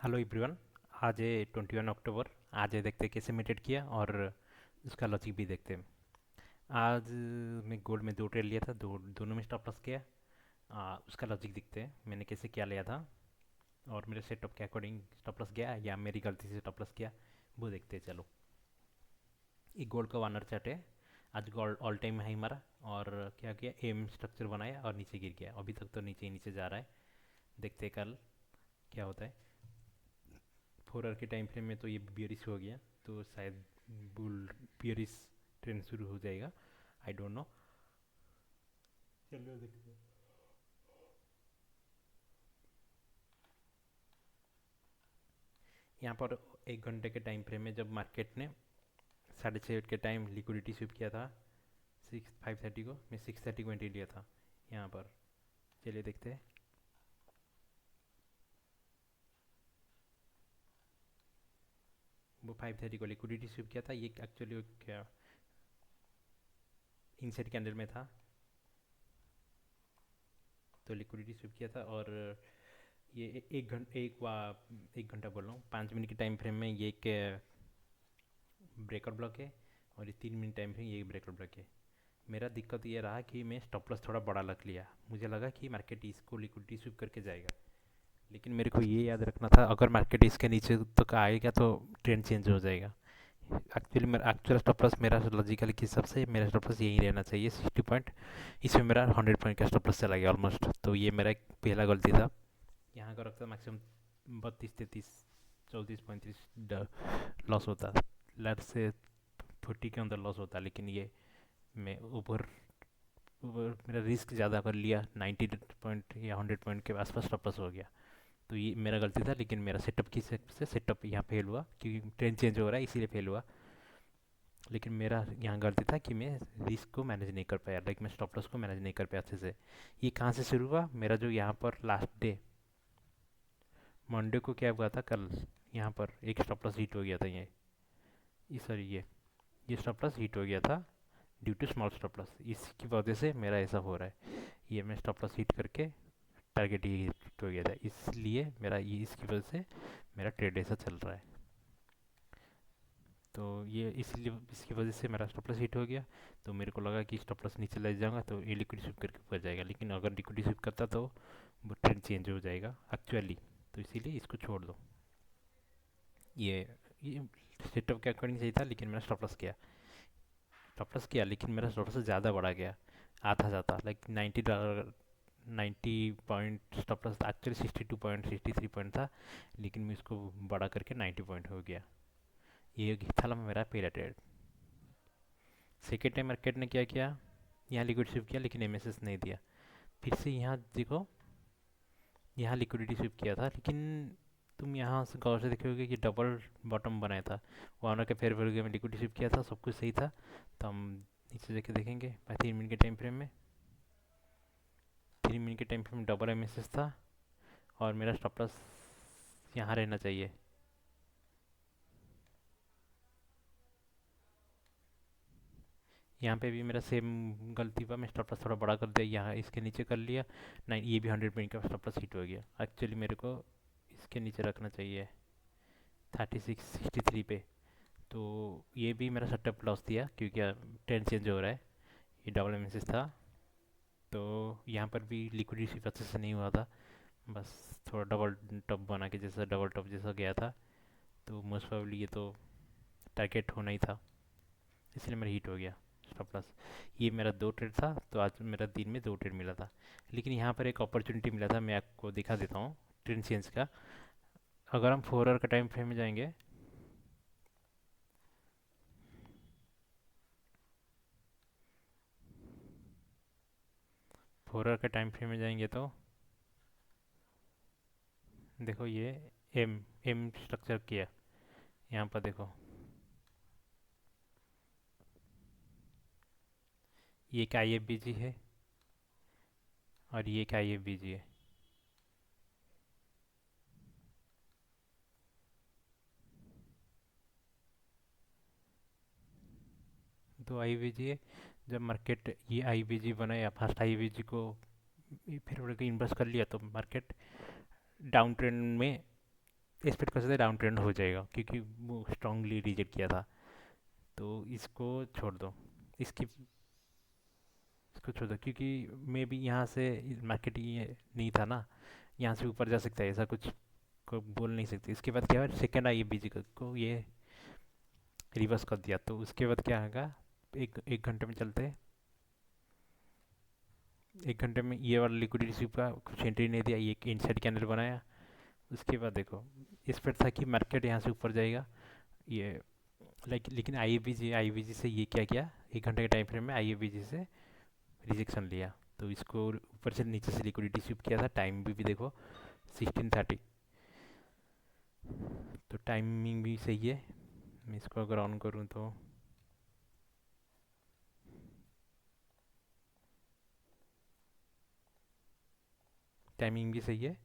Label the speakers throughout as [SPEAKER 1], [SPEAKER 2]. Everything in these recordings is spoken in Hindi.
[SPEAKER 1] Hello everyone. आज है 21 अक्टूबर। आज है देखते हैं कैसे मेडिटेट किया और उसका लॉजिक भी देखते हैं। आज मैं गोल्ड में दो ट्रेड लिया था, दोनों में स्टॉप लॉस किया। उसका लॉजिक देखते हैं मैंने कैसे क्या लिया था और मेरे सेटअप के अकॉर्डिंग स्टॉप लॉस गया या मेरी गलती से स्टॉप लॉस किया, वो देखते हैं। चलो, ये गोल्ड का वानर चार्ट है। आज गोल्ड ऑल टाइम हाई मारा और क्या किया, एम स्ट्रक्चर बनाया और नीचे गिर गया। अभी तक तो नीचे ही नीचे जा रहा है। देखते हैं कल क्या होता है। 4 आवर के टाइम फ्रेम में तो ये बियरिश हो गया, तो शायद बुल बियरिश ट्रेंड शुरू हो जाएगा। I don't know. चलो देखते हैं। यहाँ पर 1 घंटे के टाइम फ्रेम में जब मार्केट ने 6:30 के टाइम लिक्विडिटी स्विप किया था 5:30 को, मैं 6:30 को एंट्री लिया था यहाँ पर। चलिए देखते हैं। वो 5:30 को लिक्विडिटी स्विप किया था। ये एक्चुअली क्या इनसाइड कैंडल में था, तो लिक्विडिटी स्विप किया था। और ये एक घंटा बोल रहा हूँ, 5 मिनट के टाइम फ्रेम में ये एक ब्रेकर ब्लॉक है और ये 3 मिनट टाइम फ्रेम ये ब्रेकर ब्लॉक है। मेरा दिक्कत ये रहा कि मैं स्टॉप लॉस थोड़ा बड़ा रख लिया। मुझे लगा कि मार्केट इसको लिक्विडिटी स्विप करके जाएगा, लेकिन मेरे को ये याद रखना था अगर मार्केट इसके नीचे तक आएगा तो ट्रेंड चेंज हो जाएगा। एक्चुअली मेरा एक्चुअल स्टॉप लॉस, मेरा लॉजिकल के हिसाब से मेरा स्टॉप लॉस यही रहना चाहिए 60 पॉइंट। इसमें मेरा 100 पॉइंट का स्टॉप लॉस चला गया ऑलमोस्ट, तो ये मेरा एक पहला गलती था। यहाँ का रखता मैक्सिमम 32 33 34 35 लॉस होता, लेट से 40 के अंदर लॉस होता, लेकिन ये मैं ऊपर मेरा रिस्क ज़्यादा कर लिया। 90 पॉइंट या 100 पॉइंट के आसपास स्टॉप लॉस हो गया, तो ये मेरा गलती था। लेकिन मेरा सेटअप की से सेटअप यहाँ फेल हुआ क्योंकि ट्रेंड चेंज हो रहा है इसीलिए फेल हुआ। लेकिन मेरा यहाँ गलती था कि मैं रिस्क को मैनेज नहीं कर पाया, लाइक मैं स्टॉप लॉस को मैनेज नहीं कर पाया अच्छे से। ये कहाँ से शुरू हुआ मेरा, जो यहाँ पर लास्ट डे मंडे को क्या हुआ था कल, यहाँ पर एक स्टॉप लॉस हिट हो गया था। ये सॉरी ये स्टॉप लॉस हिट हो गया था due to small stop loss. इसकी वजह से मेरा ऐसा हो रहा है। ये मैं स्टॉप लॉस हिट करके टारगेट ही हिट हो गया था, इसलिए मेरा ये इसकी वजह से मेरा ट्रेड ऐसा चल रहा है। तो ये इसलिए इसकी वजह से मेरा स्टॉप लॉस हिट हो गया। तो मेरे को लगा कि स्टॉप लॉस नीचे ले जाऊंगा तो ये लिक्विड स्विप करके ऊपर जाएगा, लेकिन अगर लिक्विड स्विप करता तो वो ट्रेंड चेंज हो जाएगा एक्चुअली। तो इसीलिए इसको छोड़ दो। ये ये सेटअप के अकॉर्डिंग सही था, लेकिन मैंने स्टॉप लॉस किया लेकिन मेरा स्टॉप लॉस ज़्यादा बढ़ा गया। आता जाता like $90, 90 point stop loss actually 62 point 63 point था, लेकिन मैं इसको बड़ा करके 90 पॉइंट हो गया। ये था मेरा पहला ट्रेड। सेकेंड टाइम मार्केट ने क्या किया, यहाँ लिक्विड स्विप किया लेकिन एमएसएस नहीं दिया। फिर से यहाँ देखो, यहाँ लिक्विडिटी स्विप किया था, लेकिन तुम यहाँ से गौर से देखोगे कि डबल बॉटम बनाया था। वार्नर के फेयर वैल्यू में लिक्विडिटी स्विप किया था, सब कुछ सही था। तो हम नीचे जाके देखेंगे 3 मिनट के टाइम फ्रेम में। 3 मिनट के टाइम फ्रेम में डबल एमएसएस था और मेरा स्टॉप लॉस यहाँ रहना चाहिए। यहाँ पे भी मेरा सेम गलती हुआ, मैं स्टॉप लॉस थोड़ा बड़ा कर दिया, यहाँ इसके नीचे कर लिया। नहीं, ये भी 100 पॉइंट का स्टॉप लॉस हिट हो गया। एक्चुअली मेरे को इसके नीचे रखना चाहिए 36 63 पे। तो ये भी मेरा सेटअप लॉस दिया क्योंकि ट्रेंड चेंज हो रहा है। ये डबल एमएसएस था, तो यहाँ पर भी लिक्विडिटी अच्छे से नहीं हुआ था, बस थोड़ा डबल टॉप बना के जैसा डबल टॉप जैसा गया था। तो मोस्ट प्रोबेबली ये तो टारगेट होना ही था, इसलिए मेरा हिट हो गया स्टॉप लॉस। ये मेरा दो ट्रेड था, तो आज मेरा दिन में दो ट्रेड मिला था। लेकिन यहाँ पर एक अपॉर्चुनिटी मिला था, मैं आपको दिखा देता हूँ ट्रेंड चेंज का। अगर हम 4 आवर का टाइम फ्रेम में जाएंगे, 4 आवर का टाइम फ्रेम में जाएंगे तो देखो ये एम एम स्ट्रक्चर किया। यहाँ पर देखो, ये एक आई एफ बी जी है और ये एक आई एफ बी जी है। दो आई वी जी है। जब मार्केट ये आई वी जी बनाया, फर्स्ट आई वी जी को फिर उड़ के इन्वेस्ट कर लिया, तो मार्केट डाउन ट्रेंड में इस पर कैसे डाउन ट्रेंड हो जाएगा क्योंकि वो स्ट्रांगली रिजेक्ट किया था। तो इसको छोड़ दो। इसकी इसको छोड़ दो क्योंकि मे बी यहाँ से मार्केट ये नहीं था ना, यहाँ से ऊपर जा सकता है ऐसा कुछ को बोल नहीं सकते। इसके बाद क्या हुआ, सेकेंड आई बी जी को ये रिवर्स कर दिया। तो उसके बाद क्या होगा, एक घंटे में चलते, एक घंटे में ये वाला लिक्विडिटी स्वीप का कुछ एंट्री नहीं दिया, ये एक इनसाइड कैंडल बनाया। उसके बाद देखो, इस पर था कि मार्केट यहाँ से ऊपर जाएगा ये, लाइक लेकिन आई से ये क्या किया, एक घंटे के टाइम फ्रेम में आई से रिजेक्शन लिया। तो इसको ऊपर से नीचे से लिक्विडिटी स्वीप किया था। टाइम भी देखो 16:30, तो टाइमिंग भी सही है। मैं इसको अगर ऑन करूँ तो टाइमिंग भी सही है।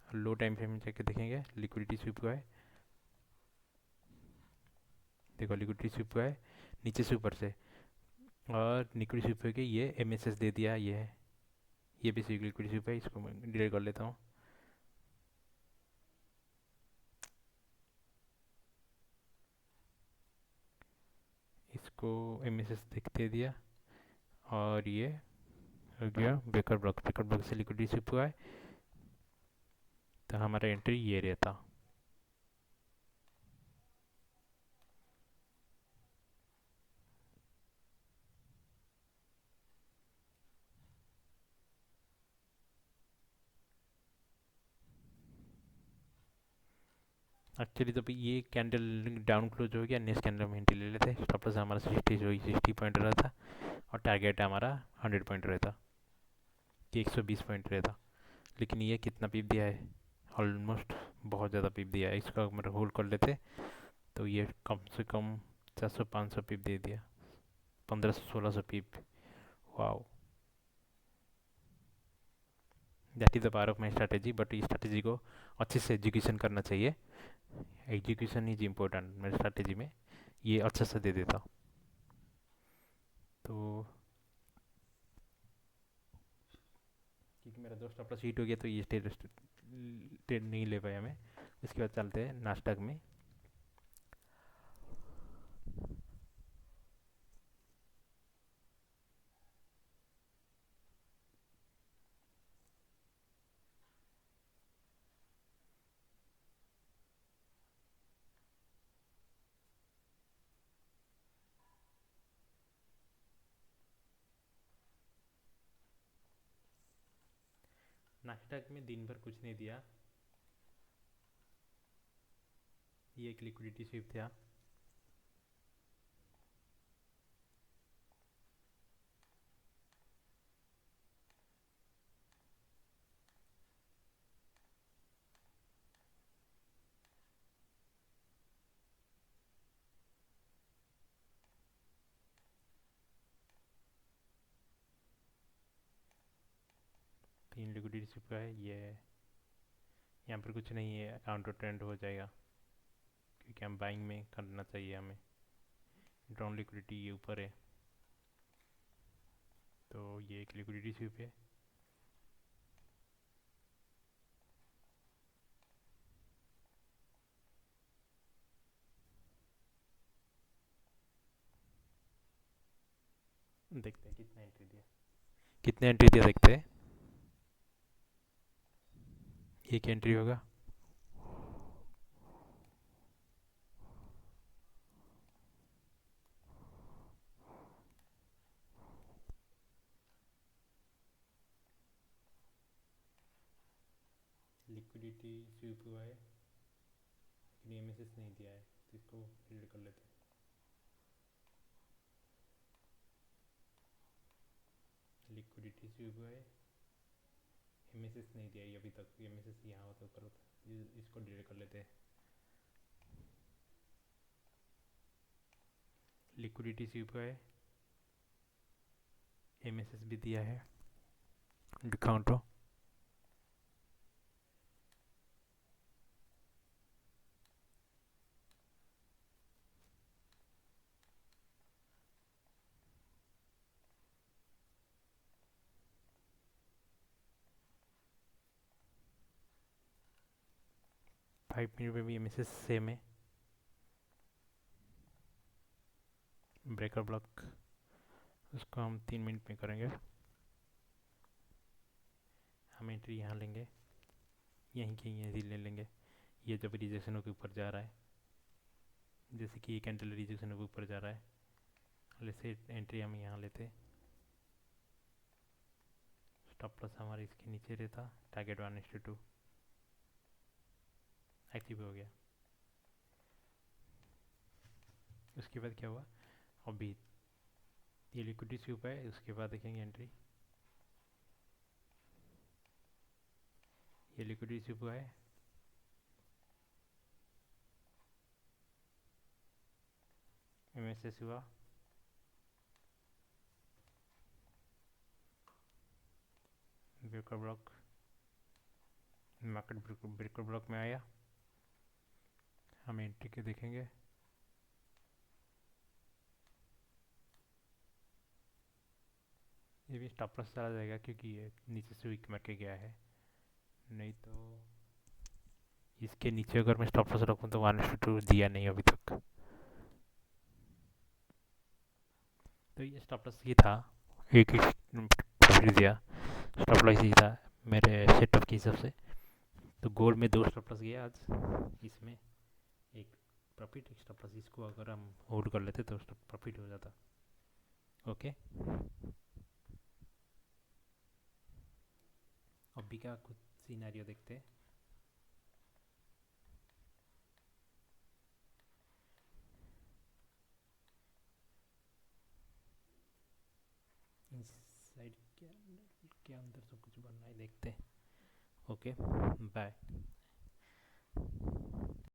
[SPEAKER 1] लो टाइम फ्रेम में जाके देखेंगे लिक्विडिटी स्वीप का है, देखो लिक्विडिटी स्वीप का है नीचे से ऊपर से। और लिक्विडिटी स्वीप के ये एमएसएस दे दिया, ये है, ये भी लिक्विडिटी स्वीप है। इसको मैं डिलीट कर लेता हूँ। इसको एमएसएस दे दिया और ये हो गया बेकर ब्लॉक से लिक्विडिटी स्वीप हुआ है। तो हमारा एंट्री ये रहता। एक्चुअली तो ये कैंडल डाउन क्लोज हो गया, नेक्स्ट कैंडल में एंट्री ले लेते। स्टॉप लॉस हमारा 60 पॉइंट रहा था और टारगेट हमारा 100 पॉइंट रहता कि 120 पॉइंट रहता। लेकिन ये कितना पीप दिया है, ऑलमोस्ट बहुत ज़्यादा पीप दिया है। इसका मतलब होल्ड कर लेते तो ये कम से कम 400-500 पीप दे दिया, 1500-1600 peep. Wow, that is the power of my strategy. But इस स्ट्रैटेजी को अच्छे से एजुकेशन करना चाहिए। एजुकेशन इज इम्पोर्टेंट मेरे स्ट्रैटेजी में, ये अच्छे से दे देता। तो क्योंकि मेरा दोस्त अपना सीट हो गया तो ये ट्रेड नहीं ले पाया मैं। उसके बाद चलते हैं नास्टक में। नास्टक में दिन भर कुछ नहीं दिया, ये एक लिक्विडिटी स्वीप था। 3 लिक्विडिटी स्वीप का है ये। यहाँ पर कुछ नहीं है, काउंटर ट्रेंड हो जाएगा क्योंकि हम बाइंग में करना चाहिए हमें। ड्रॉन लिक्विडिटी ये ऊपर है, तो ये एक लिक्विडिटी स्वीप है। देखते हैं कितना एंट्री दिया, कितने एंट्री दिया देखते हैं। एक एंट्री होगा, लिक्विडिटी स्वीप हुआ है लेकिन एमएसएस नहीं दिया है, तो इसको डिलीट कर लेते हैं। लिक्विडिटी स्वीप हुआ है, एमएसएस नहीं दिया है अभी तक, एमएसएस यहाँ होता करो, इसको डिलीट कर लेते हैं। लिक्विडिटी स्वीप हुआ है, एमएसएस भी दिया है, डिस्काउंट हो। 5 मिनट में भी एम सेम है। ब्रेकर ब्लॉक उसको हम 3 मिनट में करेंगे। हम एंट्री यहाँ लेंगे, यहीं के यहीं ले लेंगे। ये जब रिजेक्शन के ऊपर जा रहा है, जैसे कि ये कैंडल रिजेक्शन के ऊपर जा रहा है, जैसे एंट्री हम यहाँ लेते, स्टॉप लॉस हमारे इसके नीचे रहता, टारगेट 1:2 एक्टिव हो गया। उसके बाद क्या हुआ, अभी ये लिक्विडिटी स्वीप है, उसके बाद देखेंगे एंट्री, ये लिक्विडिटी स्वीप हुआ है, एमएसएस हुआ, breaker block, market breaker block में आया, हम एंट्री के देखेंगे, ये भी स्टॉप लॉस चला जाएगा क्योंकि ये नीचे से वीक मार के गया है। नहीं तो इसके नीचे अगर मैं स्टॉप लॉस रखूँ तो 1:2 दिया नहीं अभी तक। तो ये स्टॉप लॉस ये था, एक ही प्रॉफिट दिया, स्टॉप लॉस ये था मेरे सेटअप के हिसाब से। तो गोल्ड में 2 स्टॉप लॉस गया आज, इसमें एक प्रॉफिट एक स्टॉप लॉस, इसको अगर हम होल्ड कर लेते तो प्रॉफिट हो जाता। ओके, अभी का कुछ सिनेरियो देखते हैं। इनसाइड के अंदर सब कुछ बनना है, देखते हैं। Okay, bye.